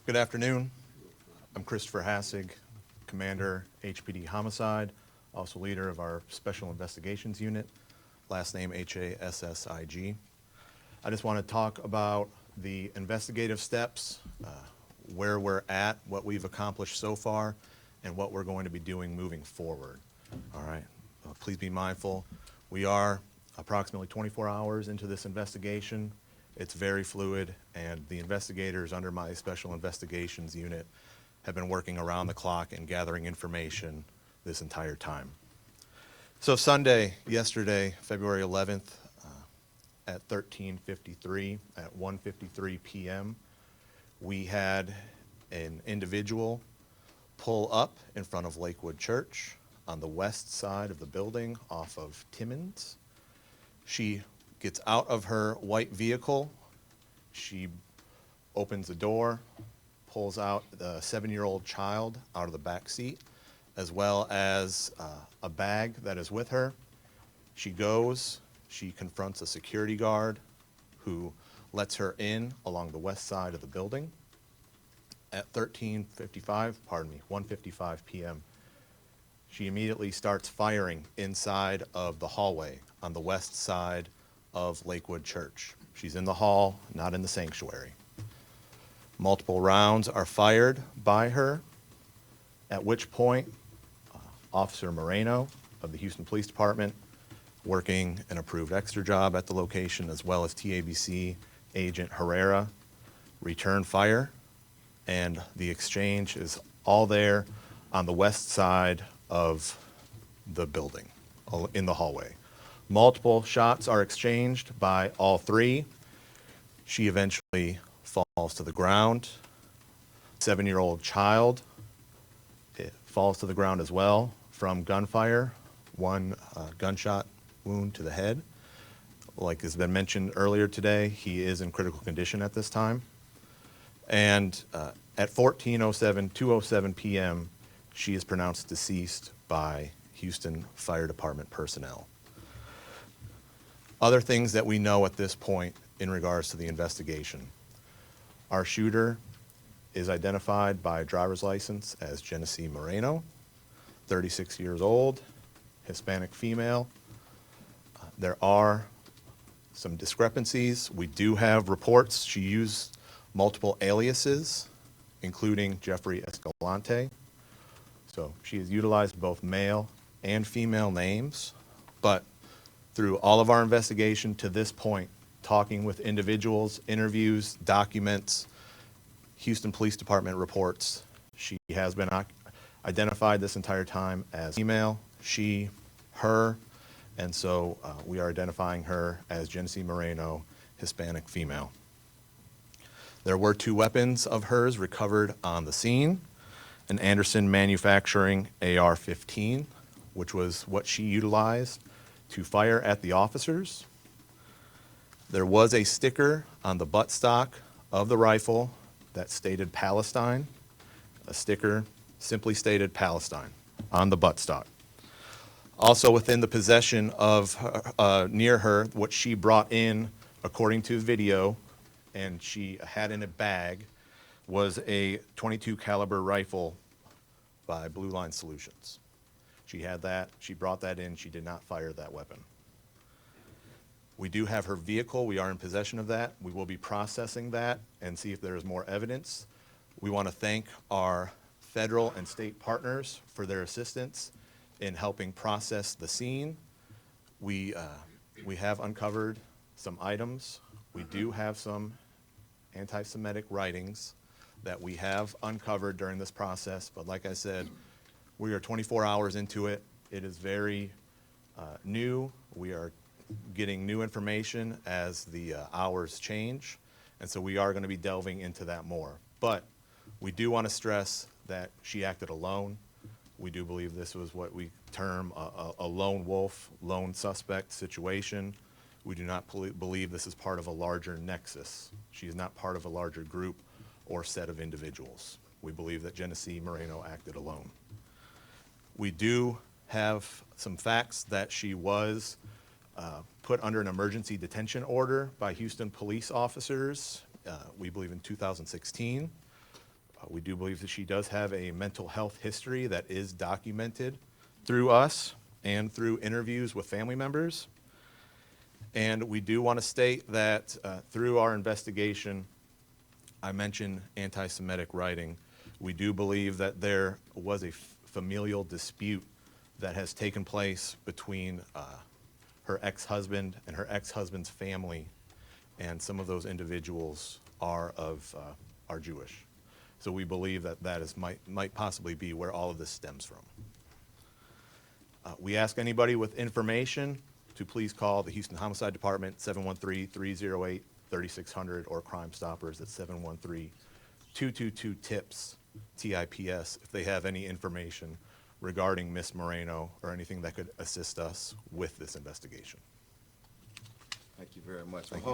Good afternoon. I'm Christopher Hassig, Commander, HPD Homicide, also leader of our Special Investigations Unit, last name Hassig. I just want to talk about the investigative steps, where we're at, what we've accomplished so far, and what we're going to be doing moving forward. All right, please be mindful. We are approximately 24 hours into this investigation. It's very fluid, and the investigators under my Special Investigations Unit have been working around the clock and gathering information this entire time. So Sunday, yesterday, February 11th, at 13:53, at 1:53 p.m., we had an individual pull up in front of Lakewood Church on the west side of the building off of Timmins. She gets out of her white vehicle. She opens the door, pulls out the 7-year-old child out of the back seat, as well as a bag that is with her. She goes, she confronts a security guard who lets her in along the west side of the building. At 1:55 p.m., she immediately starts firing inside of the hallway on the west side of Lakewood Church. She's in the hall, not in the sanctuary. Multiple rounds are fired by her, at which point Officer Moreno of the Houston Police Department, working an approved extra job at the location, as well as TABC Agent Herrera, return fire, and the exchange is all there on the west side of the building, in the hallway. Multiple shots are exchanged by all three. She eventually falls to the ground. 7-year-old child falls to the ground as well from gunfire, one gunshot wound to the head. Like has been mentioned earlier today, he is in critical condition at this time. And at 2:07 p.m., she is pronounced deceased by Houston Fire Department personnel. Other things that we know at this point in regards to the investigation. Our shooter is identified by driver's license as Genesee Moreno, 36 years old, Hispanic female. There are some discrepancies. We do have reports. She used multiple aliases, including Jeffrey Escalante. So she has utilized both male and female names, but through all of our investigation to this point, talking with individuals, interviews, documents, Houston Police Department reports, she has been identified this entire time as female, she, her, and so we are identifying her as Genesee Moreno, Hispanic female. There were 2 weapons of hers recovered on the scene, an Anderson Manufacturing AR-15, which was what she utilized to fire at the officers. There was a sticker on the buttstock of the rifle that stated Palestine. A sticker simply stated Palestine on the buttstock. Also within the possession of near her, what she brought in, according to video, and she had in a bag, was a .22 caliber rifle by Blue Line Solutions. She had that, she brought that in, she did not fire that weapon. We do have her vehicle, we are in possession of that. We will be processing that and see if there is more evidence. We want to thank our federal and state partners for their assistance in helping process the scene. We have uncovered some items. We do have some anti-Semitic writings that we have uncovered during this process, but like I said, we are 24 hours into it. It is very new. We are getting new information as the hours change, and so we are going to be delving into that more. But we do want to stress that she acted alone. We do believe this was what we term a lone wolf, lone suspect situation. We do not believe this is part of a larger nexus. She is not part of a larger group or set of individuals. We believe that Genesee Moreno acted alone. We do have some facts that she was put under an emergency detention order by Houston police officers, we believe in 2016. We do believe that she does have a mental health history that is documented through us and through interviews with family members. And we do want to state that through our investigation, I mentioned anti-Semitic writing. We do believe that there was a familial dispute that has taken place between her ex-husband and her ex-husband's family, and some of those individuals are Jewish. So we believe that might possibly be where all of this stems from. We ask anybody with information to please call the Houston Homicide Department, 713-308-3600, or Crime Stoppers at 713-222-TIPS, TIPS, if they have any information regarding Miss Moreno or anything that could assist us with this investigation. Thank you very much. Thank you.